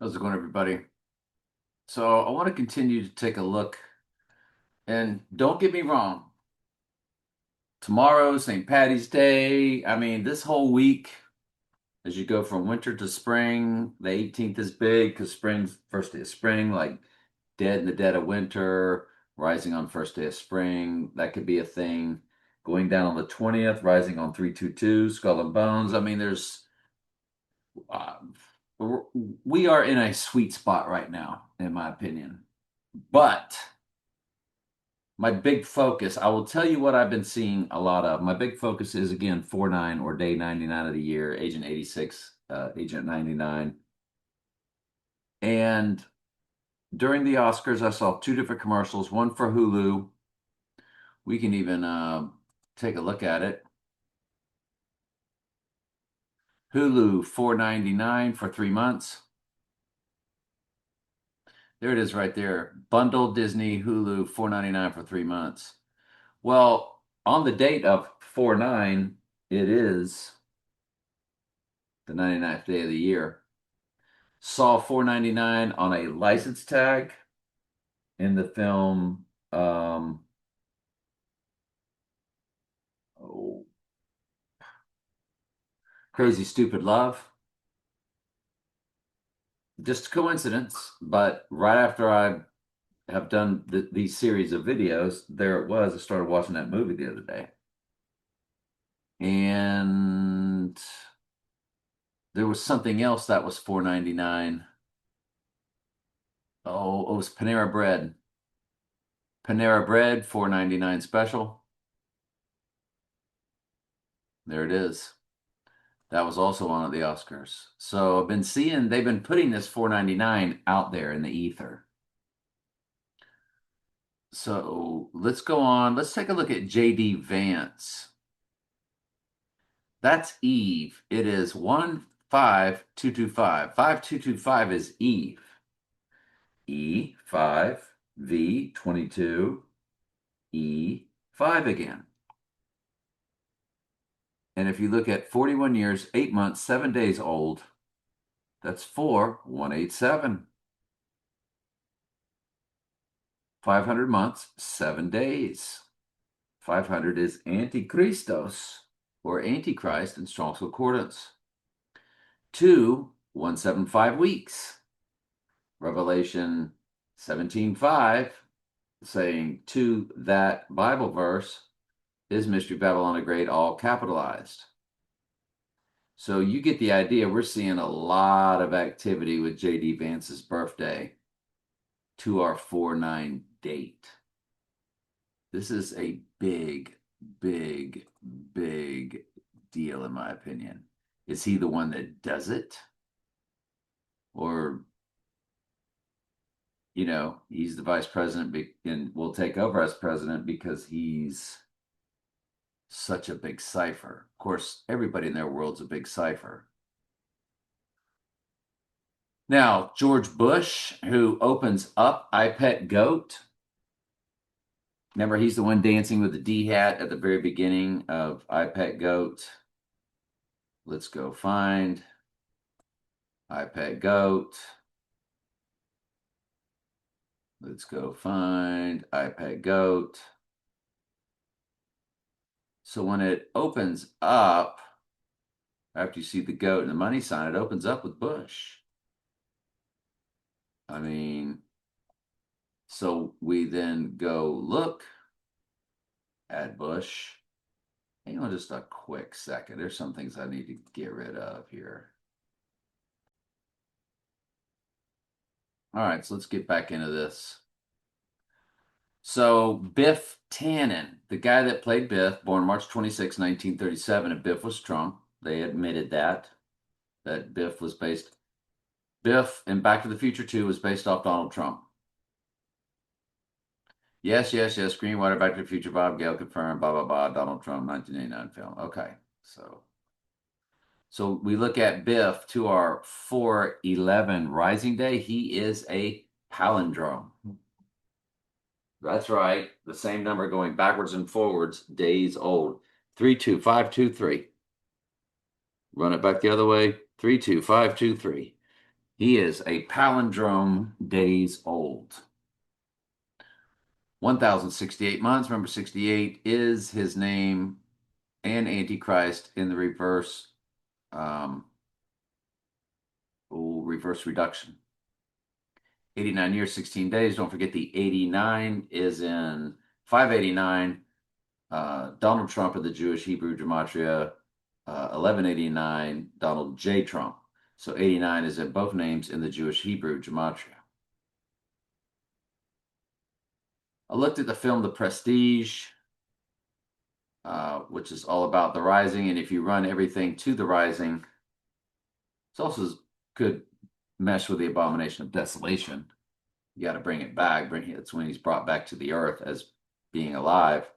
How's it going, everybody? So I want to continue to take a look, and don't get me wrong, tomorrow, St. Patty's Day. I mean, this whole week, as you go from winter to spring, the 18th is big because spring's first day of spring, like dead in the dead of winter, rising on first day of spring. That could be a thing. Going down on the 20th, rising on 322, Skull and Bones. I mean, uh, we are in a sweet spot right now, in my opinion. But my big focus, I will tell you what I've been seeing a lot of. My big focus is again 4-9 or day 99 of the year, Agent 86, Agent 99. And during the Oscars, I saw two different commercials, one for Hulu. We can even take a look at it. Hulu, 4.99 for 3 months. There it is right there. Bundle Disney Hulu, 4.99 for 3 months. Well, on the date of 4-9, it is the 99th day of the year. Saw 4.99 on a license tag in the film oh, Crazy Stupid Love. Just coincidence, but right after I have done these series of videos, there it was. I started watching that movie the other day. And there was something else that was 4.99. Oh, it was Panera Bread. Panera Bread, 4.99 special. There it is. That was also on at the Oscars. So I've been seeing they've been putting this 4.99 out there in the ether. So let's go on. Let's take a look at JD Vance. That's Eve. It is 15225. 5225 is Eve. E5, V22, E5 again. And if you look at 41 years, 8 months, 7 days old, that's 4187. 500 months, 7 days. 500 is Antichristos or Antichrist in Strong's Concordance. 175 weeks. Revelation 17:5 saying to that Bible verse is Mystery Babylon the Great, all capitalized. So you get the idea. We're seeing a lot of activity with J.D. Vance's birthday to our 4-9 date. This is a big, big, big deal, in my opinion. Is he the one that does it? Or, he's the vice president and will take over as president because he's such a big cipher. Of course, everybody in their world's a big cipher. Now, George Bush, who opens up I Pet Goat. Remember, he's the one dancing with the D hat at the very beginning of I Pet Goat. Let's go find I Pet Goat. Let's go find I Pet Goat. So when it opens up, after you see the goat and the money sign, it opens up with Bush. I mean, so we then go look at Bush. Hang on just a quick second. There's some things I need to get rid of here. All right, so let's get back into this. So Biff Tannen, the guy that played Biff, born March 26, 1937, and Biff was drunk. They admitted that Biff in Back to the Future 2 was based off Donald Trump. Yes, yes, yes. Screenwriter, Back to the Future, Bob Gale confirmed, blah, blah, blah, Donald Trump, 1989 film. Okay, so we look at Biff to our 4/11 Rising Day. He is a palindrome. That's right. The same number going backwards and forwards, days old. 32523. Run it back the other way. 32523. He is a palindrome days old. 1068 months. Remember, 68 is his name and Antichrist in the reverse reverse reduction. 89 years, 16 days. Don't forget the 89 is in 589. Donald Trump of the Jewish Hebrew Gematria, 1189, Donald J. Trump. So 89 is in both names in the Jewish Hebrew Gematria. I looked at the film The Prestige, which is all about the rising. And if you run everything to the rising, it's also good mesh with the abomination of desolation. You got to bring it back. It's when he's brought back to the earth as being alive.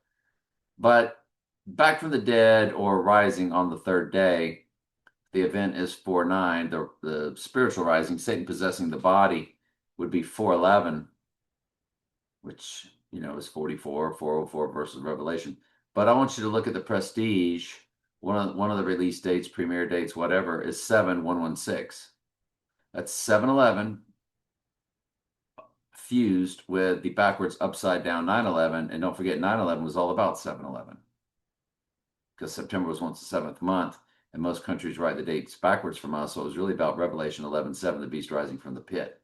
But back from the dead or rising on the third day, the event is 4-9. The spiritual rising, Satan possessing the body, would be 4-11, which is 44, 404 versus Revelation. But I want you to look at the Prestige. One of the release dates, premiere dates, whatever, is 7-116. That's 7-11 fused with the backwards upside down 9-11. And don't forget, 9-11 was all about 7-11 because September was once the seventh month, and most countries write the dates backwards from us. So it was really about Revelation 11:7, the beast rising from the pit.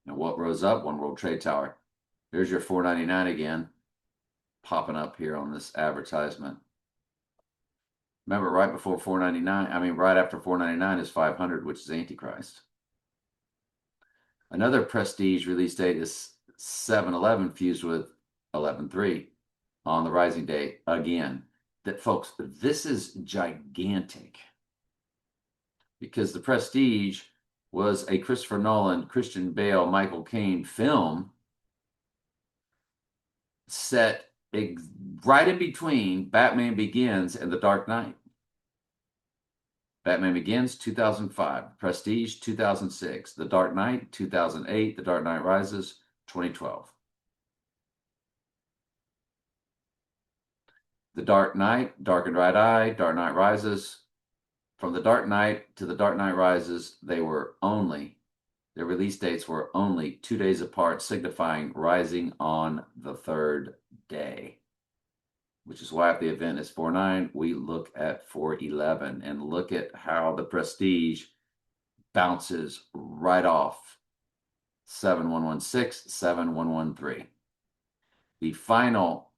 And what rose up? One World Trade Tower. There's your 499 again, popping up here on this advertisement. Remember, right before 499, right after 499 is 500, which is Antichrist. Another Prestige release date is 7-11 fused with 11-3 on the rising date again. That, folks, this is gigantic because the Prestige was a Christopher Nolan, Christian Bale, Michael Caine film set right in between Batman Begins and The Dark Knight. Batman Begins, 2005. Prestige, 2006. The Dark Knight, 2008. The Dark Knight Rises, 2012. The Dark Knight, Darkened Right Eye, Dark Knight Rises. From The Dark Knight to The Dark Knight Rises, their release dates were only 2 days apart, signifying rising on the third day. Which is why if the event is 4-9, we look at 4-11 and look at how the Prestige bounces right off 7-116, 7-113. The final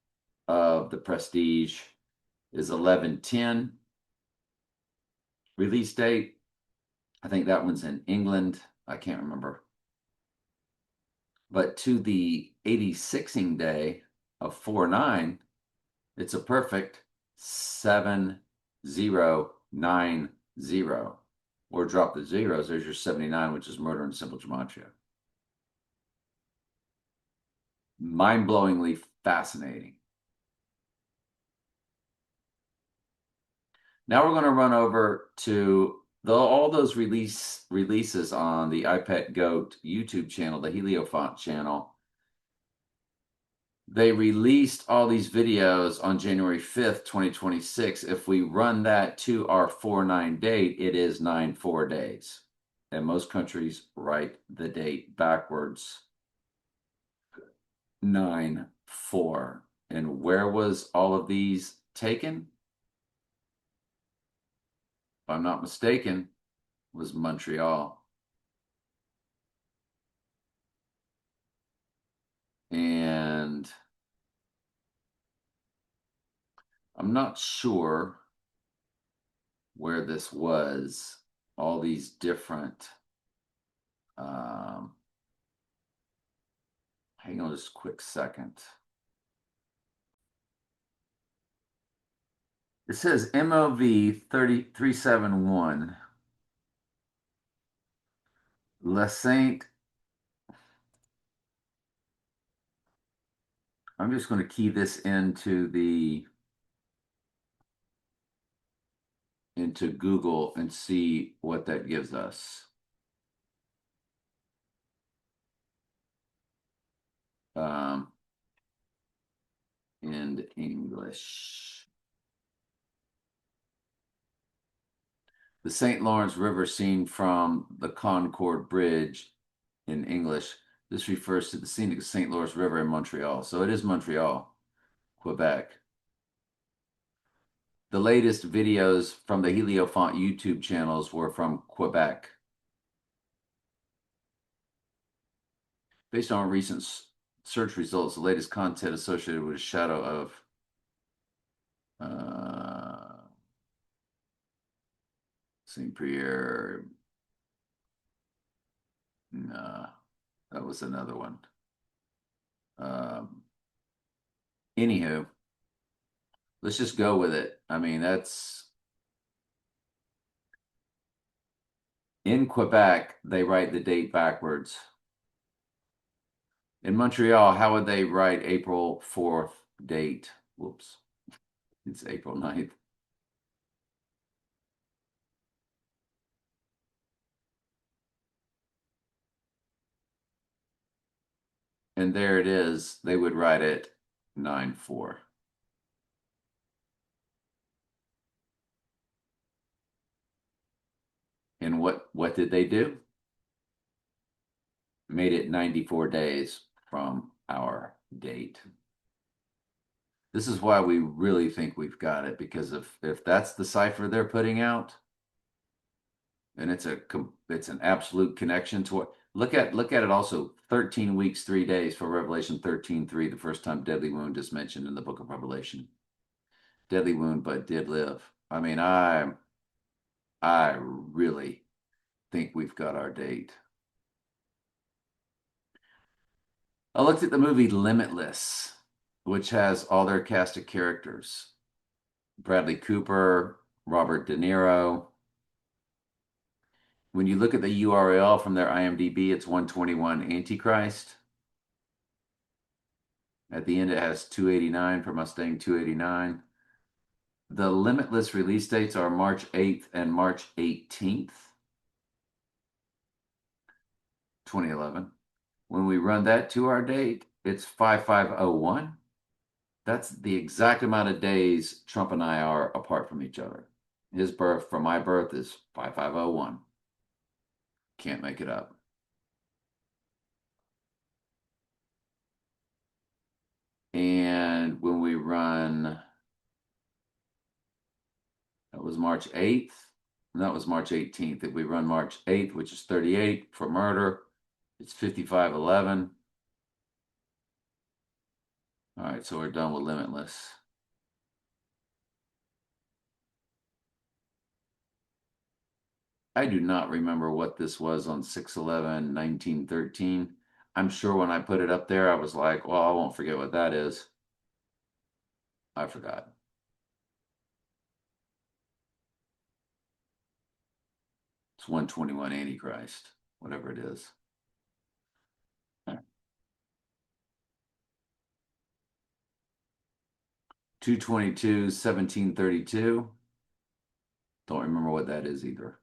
of the Prestige is 11-10 release date. I think that one's in England. I can't remember. But to the 86ing day of 4-9, it's a perfect 7-0-9-0. Or drop the zeros. There's your 79, which is murder in simple gematria. Mind-blowingly fascinating. Now we're going to run over to all those releases on the iPet Goat YouTube channel, the Heliofont channel. They released all these videos on January 5th, 2026. If we run that to our 4-9 date, it is 9-4 days. And most countries write the date backwards. 9-4. And where was all of these taken? If I'm not mistaken, was Montreal. And I'm not sure where this was. All these different hang on just a quick second. It says MOV 371. La Sainte. I'm just going to key this into Google and see what that gives us. In English. The St. Lawrence River seen from the Concord Bridge in English. This refers to the scenic St. Lawrence River in Montreal. So it is Montreal, Quebec. The latest videos from the Heliofont YouTube channels were from Quebec. Based on recent search results, the latest content associated with Shadow of Saint Pierre. No, that was another one. Anywho, let's just go with it. I mean, that's in Quebec, they write the date backwards. In Montreal, how would they write April 4th date? Whoops. It's April 9th. And there it is. They would write it 9/4. And what did they do? Made it 94 days from our date. This is why we really think we've got it, because if that's the cipher they're putting out, and it's an absolute connection to what look at it also 13 weeks 3 days for Revelation 13:3, the first time deadly wound is mentioned in the book of Revelation. Deadly wound, but did live. I mean, I really think we've got our date. I looked at the movie Limitless, which has all their cast of characters. Bradley Cooper, Robert De Niro. When you look at the URL from their IMDb, it's 121 Antichrist. At the end, it has 289 for Mustang 289. The Limitless release dates are March 8th and March 18th, 2011. When we run that to our date, it's 5501. That's the exact amount of days Trump and I are apart from each other. His birth from my birth is 5501. Can't make it up. And when we run, that was March 8th, and that was March 18th. If we run March 8th, which is 38 for murder, it's 5511. All right, so we're done with Limitless. I do not remember what this was on 6/11/1913. I'm sure when I put it up there, I was like, well, I won't forget what that is. I forgot. It's 121 Antichrist, whatever it is. 2/22/1732. Don't remember what that is either.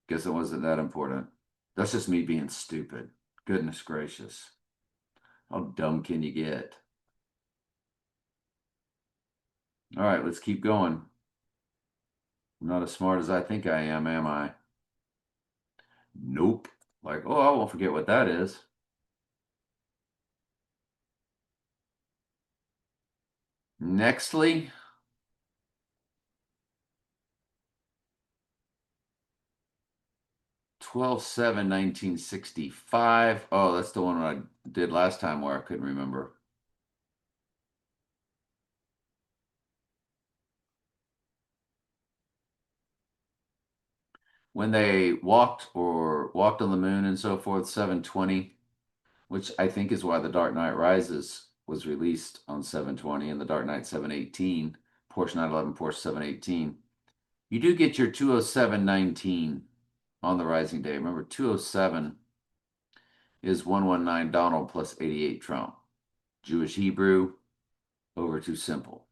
Guess it wasn't that important. That's just me being stupid. Goodness gracious. How dumb can you get? All right, let's keep going. I'm not as smart as I think I am I? Nope. Like, oh, I won't forget what that is. Nextly. 12/7/1965. Oh, that's the one I did last time where I couldn't remember. When they walked on the moon and so forth, 7/20, which I think is why The Dark Knight Rises was released on 7/20 and The Dark Knight 7/18, Porsche 911, Porsche 7/18. You do get your 207/19 on the rising day. Remember, 207 is 119 Donald plus 88 Trump. Jewish Hebrew over to simple.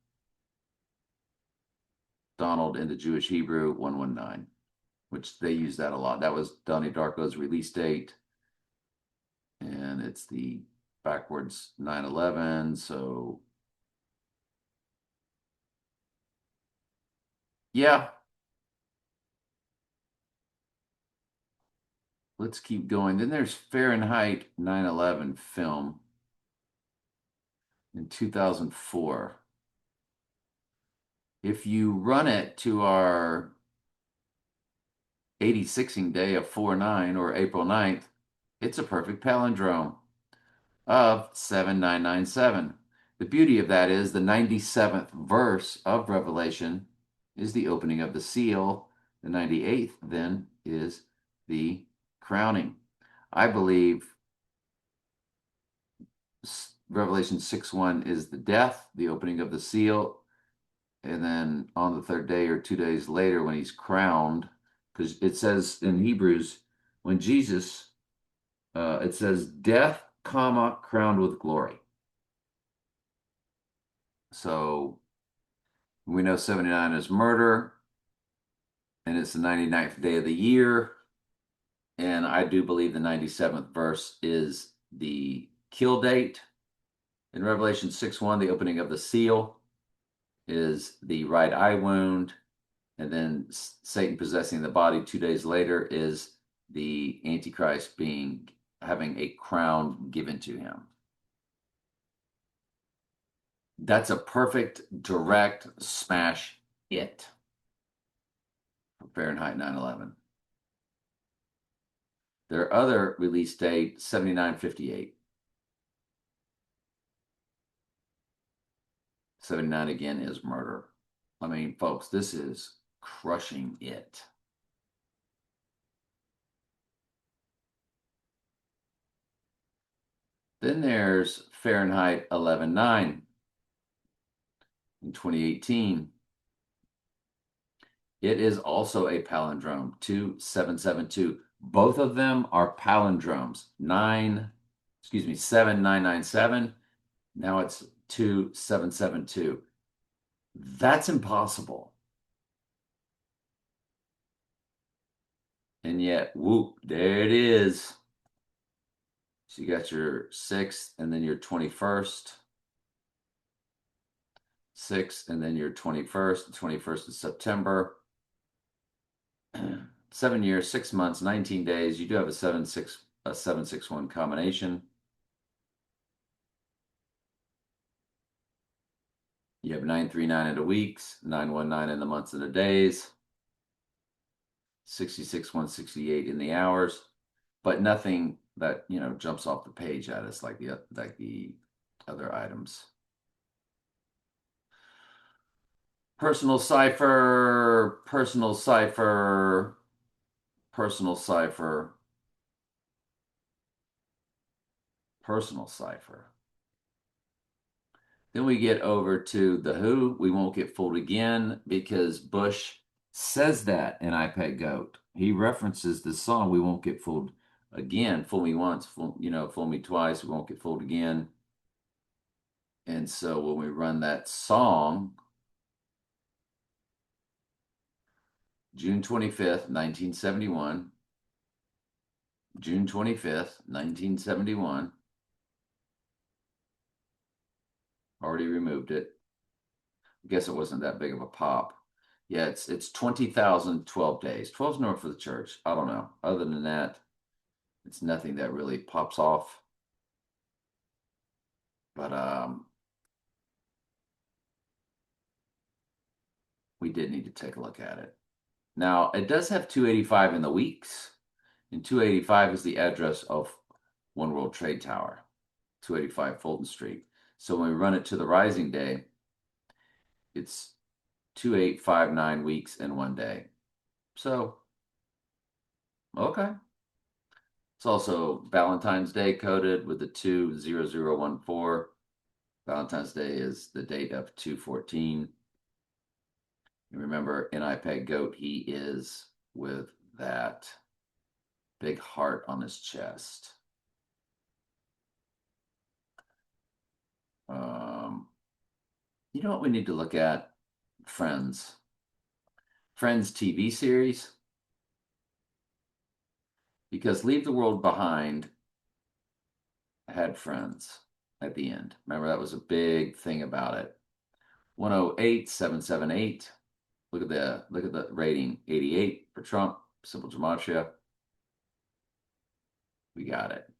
Donald into Jewish Hebrew 119, which they use that a lot. That was Donnie Darko's release date. And it's the backwards 9/11. So Yeah, let's keep going. Then there's Fahrenheit 9/11 film in 2004. If you run it to our 86ing day of 4/9 or April 9th, it's a perfect palindrome of 7997. The beauty of that is the 97th verse of Revelation is the opening of the seal. The 98th then is the crowning. I believe Revelation 6:1 is the death, the opening of the seal, and then on the third day or 2 days later when he's crowned, because it says in Hebrews, when Jesus, it says death, comma, crowned with glory. So we know 79 is murder, and it's the 99th day of the year. And I do believe the 97th verse is the kill date. In Revelation 6:1, the opening of the seal is the right eye wound. And then Satan possessing the body 2 days later is the Antichrist having a crown given to him. That's a perfect direct smash hit for Fahrenheit 9/11. Their other release date, 7958. 79 again is murder. I mean, folks, this is crushing it. Then there's Fahrenheit 11/9 in 2018. It is also a palindrome, 2772. Both of them are palindromes. 7997. Now it's 2772. That's impossible. And yet, whoop, there it is. So you got your 6th and then your 21st. 6th and then your 21st. The 21st of September. 7 years, 6 months, 19 days. You do have a 761 combination. You have 939 in the weeks, 919 in the months and the days, 66 168 in the hours, but nothing that jumps off the page at us like the other items. Personal cipher, personal cipher, personal cipher, personal cipher. Then we get over to the Who. We won't get fooled again because Bush says that in iPad Goat. He references the song. We won't get fooled again. Fool me once, fool me twice. We won't get fooled again. And so when we run that song, June 25th, 1971, June 25th, 1971, already removed it. I guess it wasn't that big of a pop. Yeah, it's 20,012 days. 12's north for the church. I don't know. Other than that, it's nothing that really pops off. But we did need to take a look at it. Now, it does have 285 in the weeks, and 285 is the address of One World Trade Tower, 285 Fulton Street. So when we run it to the rising day, it's 2859 weeks and 1 day. So, okay. It's also Valentine's Day coded with the 20014. Valentine's Day is the date of 214. And remember, in iPad Goat, he is with that big heart on his chest. You know what we need to look at? Friends. Friends TV series. Because Leave the World Behind had friends at the end. Remember, that was a big thing about it. 108-778 Look at the rating. 88 for Trump. Simple gematria. We got it.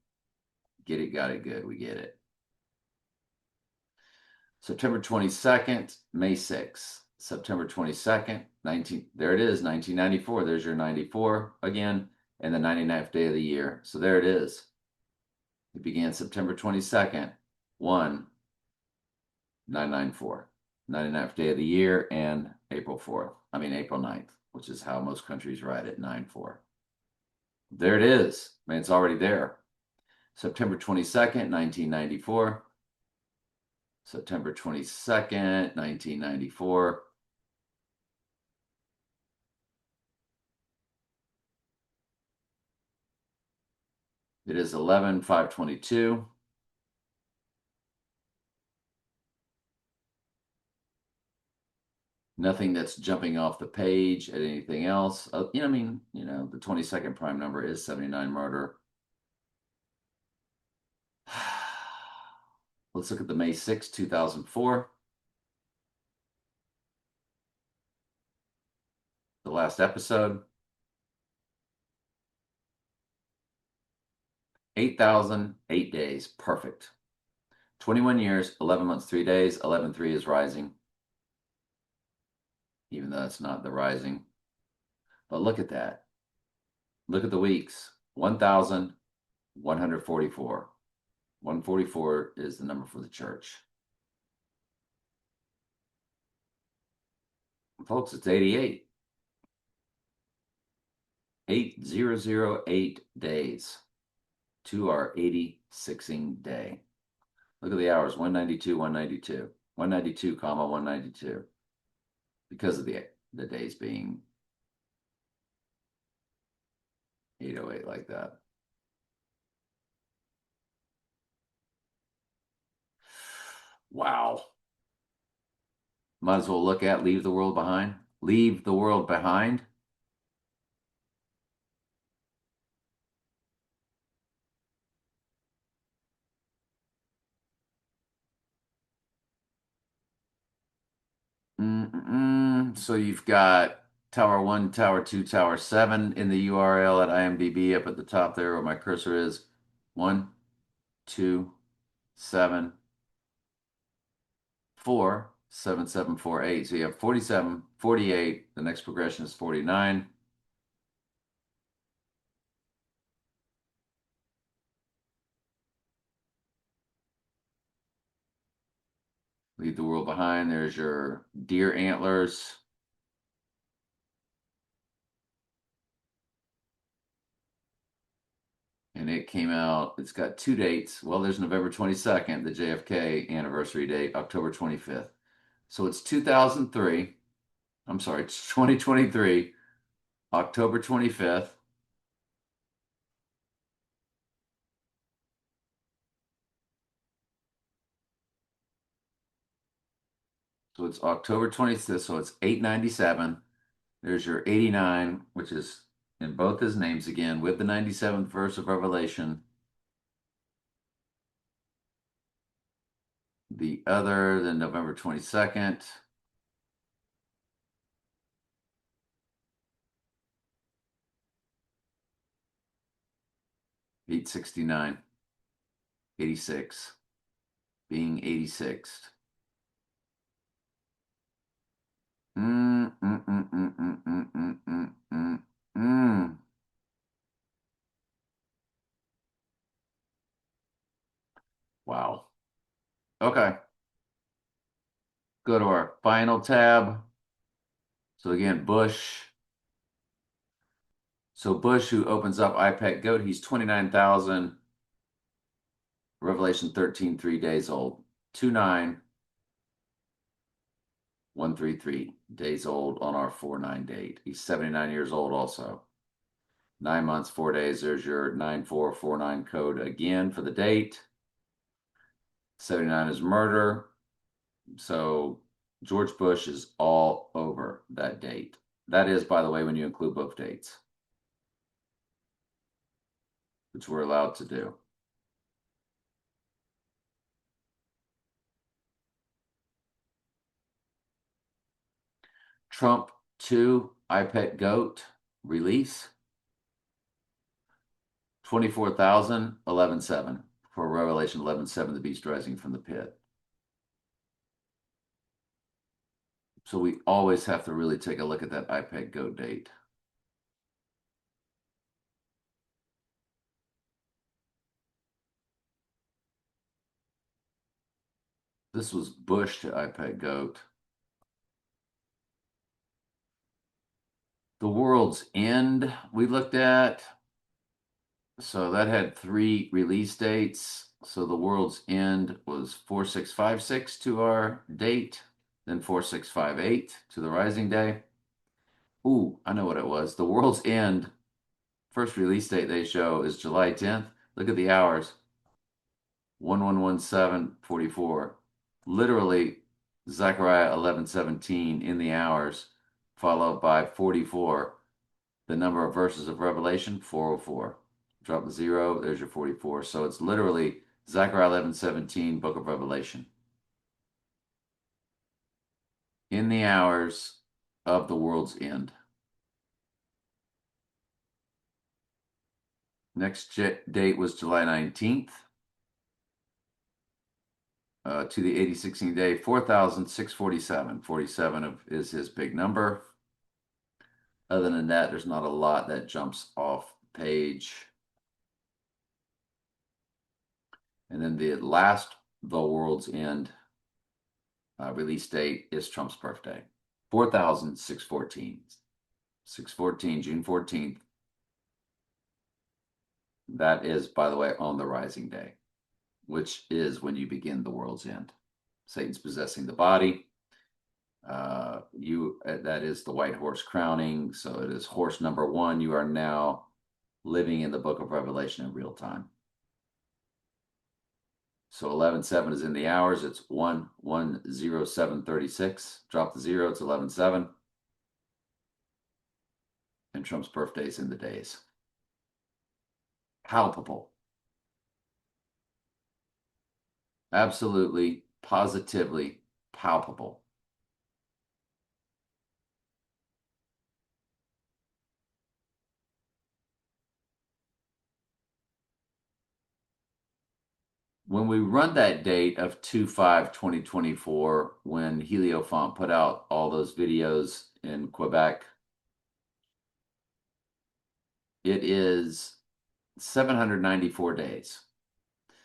Get it, got it, good. We get it. September 22nd, May 6th. September 22nd, there it is, 1994. There's your 94 again, and the 99th day of the year. So there it is. It began September 22nd, 1994. 99th day of the year, and April 4th. I mean, April 9th, which is how most countries write it, 9-4. There it is. Man, it's already there. September 22nd, 1994. September 22nd, 1994. It is 11/5/22. Nothing that's jumping off the page at anything else. The 22nd prime number is 79 murder. Let's look at the May 6, 2004. The last episode. 8,008 days. Perfect. 21 years, 11 months, 3 days. 11/3 is rising. Even though it's not the rising. But look at that. Look at the weeks. 1,144. 144 is the number for the church. Folks, it's 88. 8,008 days to our 86ing day. Look at the hours, 192, 192. 192, 192. Because of the days being 808 like that. Wow. Might as well look at Leave the World Behind. Leave the World Behind. So you've got Tower 1, Tower 2, Tower 7 in the URL at IMDb up at the top there where my cursor is. 1, 2, 7, 4, 7, 7, 4, 8. So you have 47, 48. The next progression is 49. Leave the World Behind. There's your deer antlers. And it came out, it's got 2 dates. Well, there's November 22nd, the JFK anniversary date, October 25th. So it's 2003. I'm sorry, it's 2023, October 25th. So it's October 26th, so it's 897. There's your 89, which is in both his names again, with the 97th verse of Revelation. The other, then November 22nd. $869, 86, being 86th. Wow. Okay. Go to our final tab. So again, Bush. So Bush, who opens up iPet Goat, he's 29,000. Revelation 13, 3 days old. 29133 days old on our 4/9 date. He's 79 years old also. 9 months, 4 days. There's your 9449 code again for the date. 79 is murder. So George Bush is all over that date. That is, by the way, when you include both dates, which we're allowed to do. Trump 2, I Pet Goat release. 24,000, 11.7 for Revelation 11.7, the beast rising from the pit. So we always have to really take a look at that I Pet Goat date. This was Bush to I Pet Goat. The World's End we looked at. So that had 3 release dates. So the World's End was 4656 to our date, then 4658 to the rising day. Ooh, I know what it was. The World's End first release date they show is July 10th. Look at the hours. 1117:44. Literally Zechariah 11:17 in the hours, followed by 44. The number of verses of Revelation, 404. Drop the 0, there's your 44. So it's literally Zechariah 11:17, book of Revelation. In the hours of the world's end. Next date was July 19th. To the 8016 day, 4,647. 47 is his big number. Other than that, there's not a lot that jumps off the page. And then the last The World's End release date is Trump's birthday, 4,614. 614, June 14th. That is, by the way, on the rising day, which is when you begin the world's end. Satan's possessing the body. That is the white horse crowning. So it is horse number 1. You are now living in the book of Revelation in real time. So 11.7 is in the hours. It's 1:1:07:36. Drop the 0. It's 11.7. And Trump's birthday is in the days. Palpable. Absolutely, positively palpable. When we run that date of 2/5/2024, when Heliofont put out all those videos in Quebec, it is 794 days.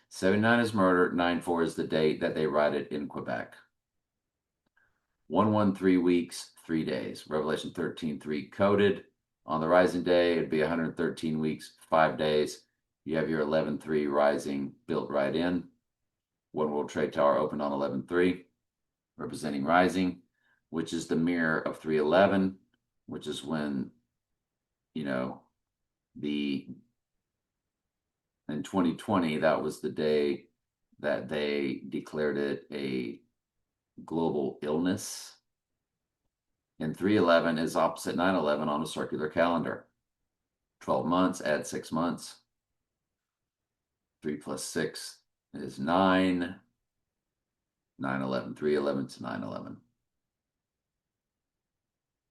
79 is murder, 94 is the date that they write it in Quebec. 113 weeks, 3 days. Revelation 13:3 coded. On the rising day, it'd be 113 weeks, 5 days. You have your 11:3 rising built right in. One World Trade Tower opened on 11:3, representing rising, which is the mirror of 3/11, which is when, in 2020, that was the day that they declared it a global illness. And 3/11 is opposite 9/11 on a circular calendar. 12 months, add 6 months. 3 plus 6 is 9. 9/11, 3/11 to 9/11.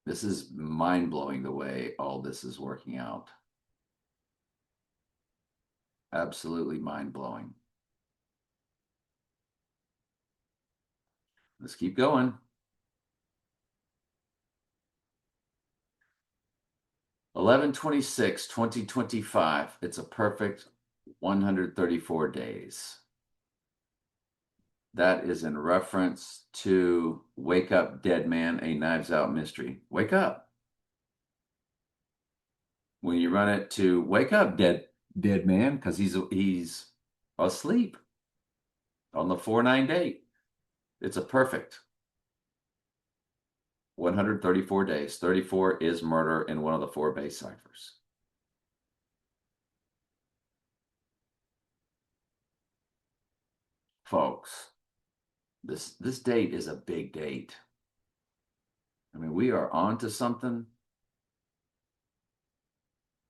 This is mind-blowing the way all this is working out. Absolutely mind-blowing. Let's keep going. 11/26/2025. It's a perfect 134 days. That is in reference to Wake Up Dead Man, a Knives Out mystery. Wake up. When you run it to Wake Up Dead Man, because he's asleep on the 4/9 date. It's a perfect 134 days. 34 is murder in one of the 4 base ciphers. Folks, this date is a big date. I mean, we are on to something.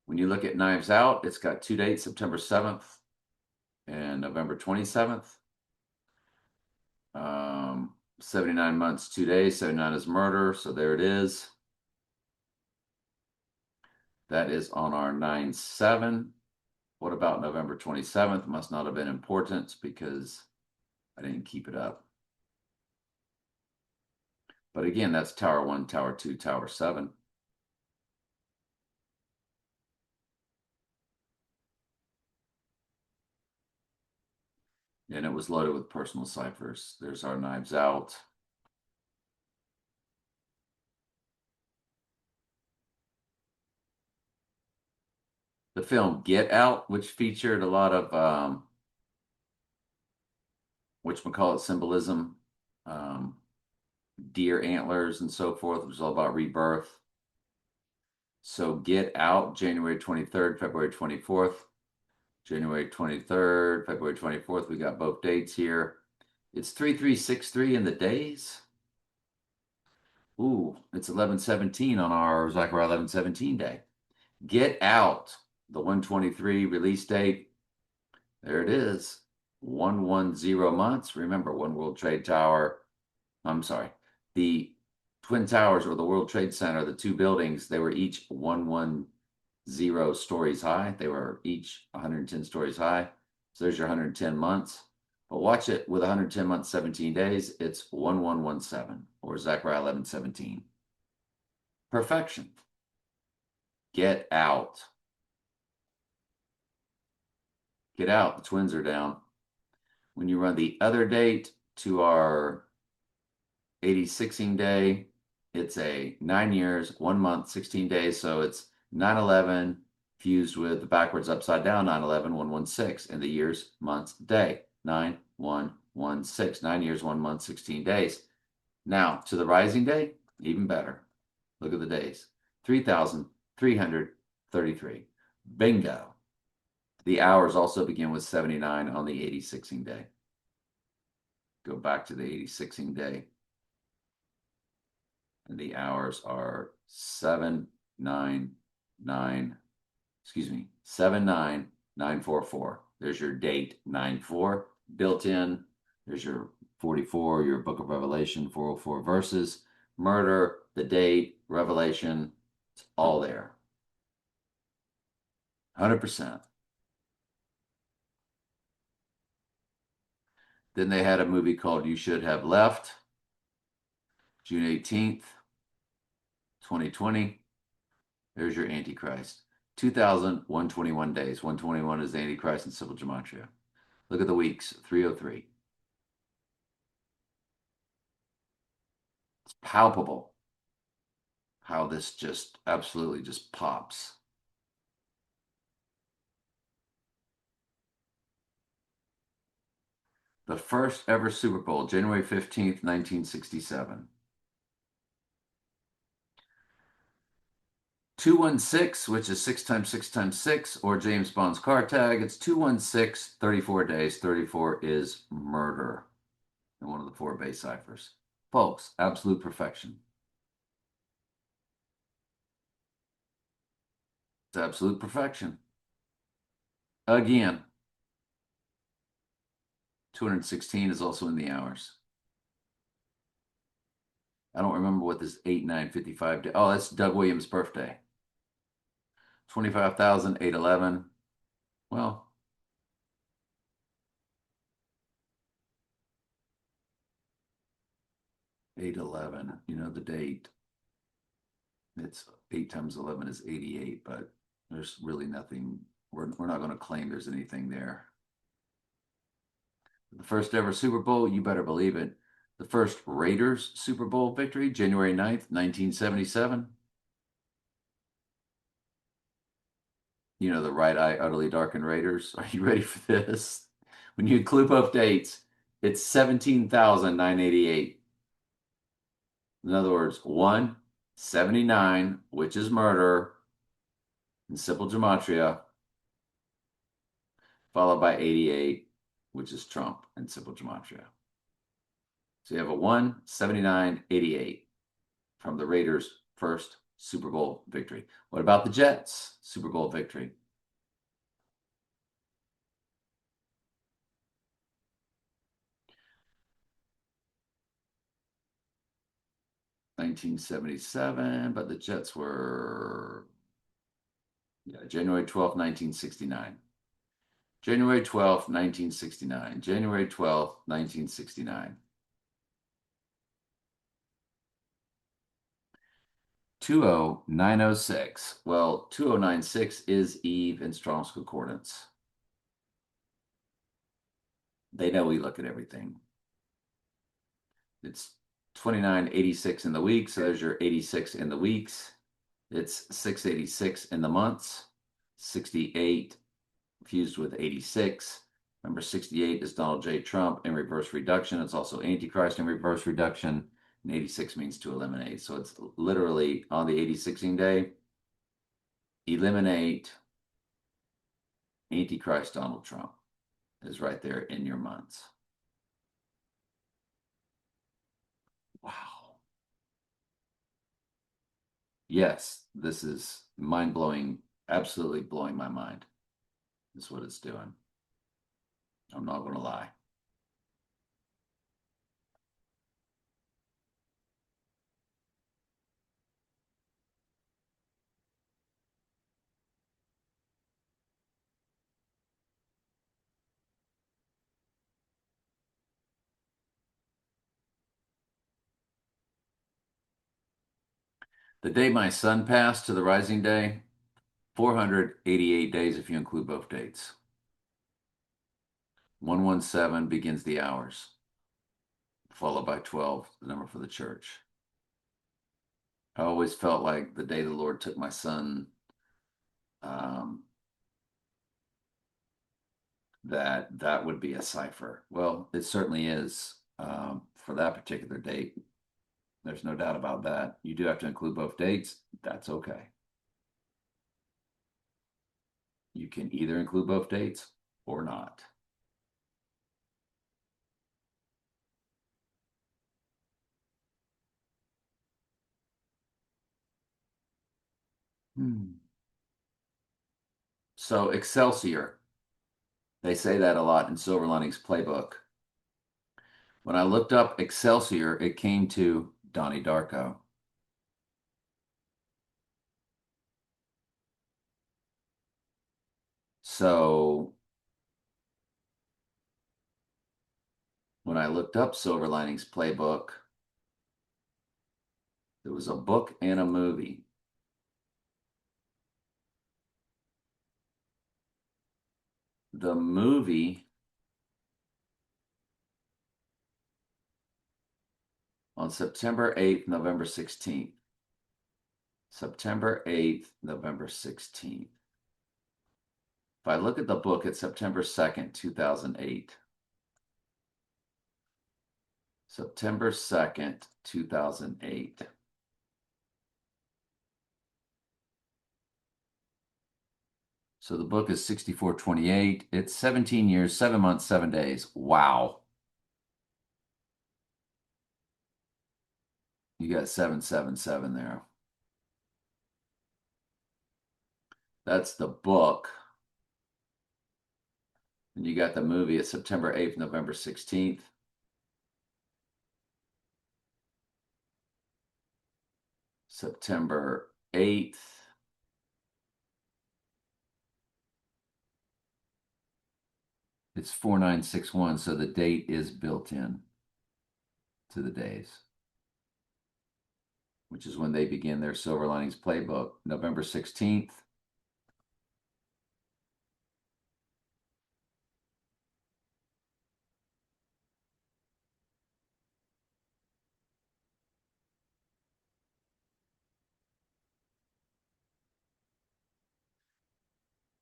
When you look at Knives Out, it's got 2 dates, September 7th and November 27th. 79 months, 2 days. 79 is murder, so there it is. That is on our 9/7. What about November 27th? Must not have been important because I didn't keep it up. But again, that's Tower 1, Tower 2, Tower 7. And it was loaded with personal ciphers. There's our Knives Out. The film Get Out, which featured a lot of whatchamacallit symbolism, deer antlers and so forth. It was all about rebirth. So Get Out, January 23rd, February 24th. January 23rd, February 24th. We got both dates here. It's 3363 in the days. Ooh, it's 1117 on our Zachariah 1117 day. Get Out, the 123 release date. There it is. 110 months. Remember, One World Trade Tower. I'm sorry. The Twin Towers or the World Trade Center, the two buildings, they were each 110 stories high. They were each 110 stories high. So there's your 110 months. But watch it with 110 months, 17 days. It's 1117 or Zechariah 1117. Perfection. Get Out. Get Out. The twins are down. When you run the other date to our 86ing day, it's a 9 years, 1 month, 16 days. So it's 9/11 fused with the backwards upside down 9/11, 116, and the years, months, day. 9/1/16. 9 years, 1 month, 16 days. Now to the rising day, even better. Look at the days. 3,333. Bingo. The hours also begin with 79 on the 86ing day. Go back to the 86ing day. And the hours are 79944. There's your date 9/4 built in. There's your 44, your Book of Revelation, 404 verses, murder, the date, Revelation. It's all there. 100%. Then they had a movie called You Should Have Left, June 18th, 2020. There's your Antichrist. 2,121 days. 121 is the Antichrist in simple gematria. Look at the weeks. 303. It's palpable how this just absolutely just pops. The first ever Super Bowl, January 15th, 1967. 216, which is 6 times 6 times 6, or James Bond's car tag. It's 216, 34 days. 34 is murder in one of the 4 base ciphers. Folks, absolute perfection. It's absolute perfection. Again, 216 is also in the hours. I don't remember what this 8955 day. Oh, that's Doug Williams' birthday. 25,811. Well, $811. You know the date. It's 8 times 11 is 88, but there's really nothing. We're not going to claim there's anything there. The first ever Super Bowl, you better believe it. The first Raiders Super Bowl victory, January 9th, 1977. You know, the right eye utterly darkened Raiders. Are you ready for this? When you include both dates, it's 17,988. In other words, 179, which is murder in simple gematria, followed by 88, which is Trump in simple gematria. So you have a 179, 88 from the Raiders' first Super Bowl victory. What about the Jets' Super Bowl victory? '77, but the Jets were Yeah, January 12th, 1969. January 12th, 1969. January 12th, 1969. 20906. Well, 2096 is Eve in Strong's Concordance. They know we look at everything. It's 2986 in the week, so there's your 86 in the weeks. It's 686 in the months, 68 fused with 86. Remember, 68 is Donald J. Trump in reverse reduction. It's also Antichrist in reverse reduction. And 86 means to eliminate. So it's literally on the 86ing day, eliminate Antichrist Donald Trump is right there in your months. Wow. Yes, this is mind blowing, absolutely blowing my mind. Is what it's doing. I'm not going to lie. The day my son passed to the rising day, 488 days if you include both dates. 117 begins the hours, followed by 12, the number for the church. I always felt like the day the Lord took my son, that would be a cipher. Well, it certainly is for that particular date. There's no doubt about that. You do have to include both dates. That's okay. You can either include both dates or not. So Excelsior, they say that a lot in Silver Linings Playbook. When I looked up Excelsior, it came to Donnie Darko. So when I looked up Silver Linings Playbook, there was a book and a movie. The movie on September 8th, November 16th. September 8th, November 16th. If I look at the book, it's September 2nd, 2008. September 2nd, 2008. So the book is 6428. It's 17 years, 7 months, 7 days. Wow. You got 777 there. That's the book. And you got the movie. It's September 8th, November 16th. September 8th. It's 4961, so the date is built in to the days, which is when they begin their Silver Linings Playbook, November 16th.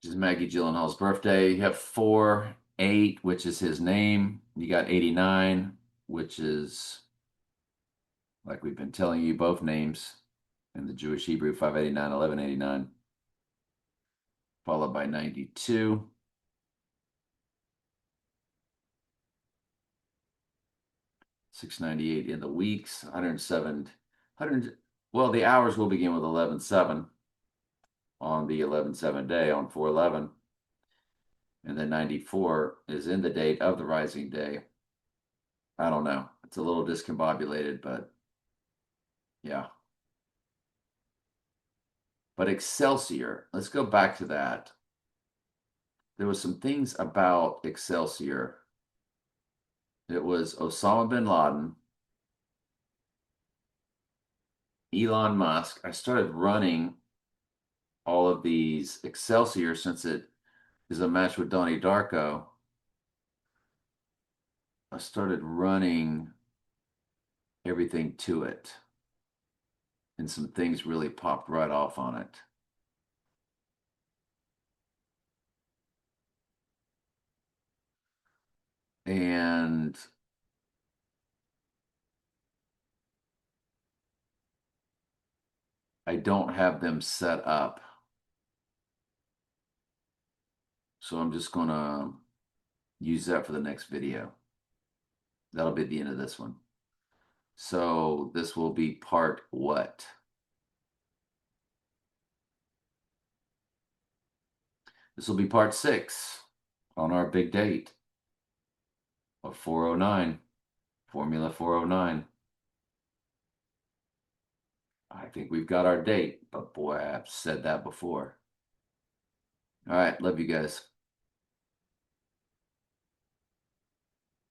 Which is Maggie Gyllenhaal's birthday. You have 4-8, which is his name. You got 89, which is, like we've been telling you, both names in the Jewish Hebrew, 589, 1189, followed by 92. $698 in the weeks, 107, 100. Well, the hours will begin with 11/7 on the 11/7 day on 4/11, and then 94 is in the date of the rising day. I don't know. It's a little discombobulated, but yeah. But Excelsior, let's go back to that. There was some things about Excelsior. It was Osama bin Laden, Elon Musk. I started running all of these Excelsior since it is a match with Donnie Darko. I started running everything to it, and some things really popped right off on it. And I don't have them set up. So I'm just going to use that for the next video. That'll be the end of this one. So this will be part what? This will be part 6 on our big date of 409, Formula 409. I think we've got our date, but boy, I've said that before. All right, love you guys.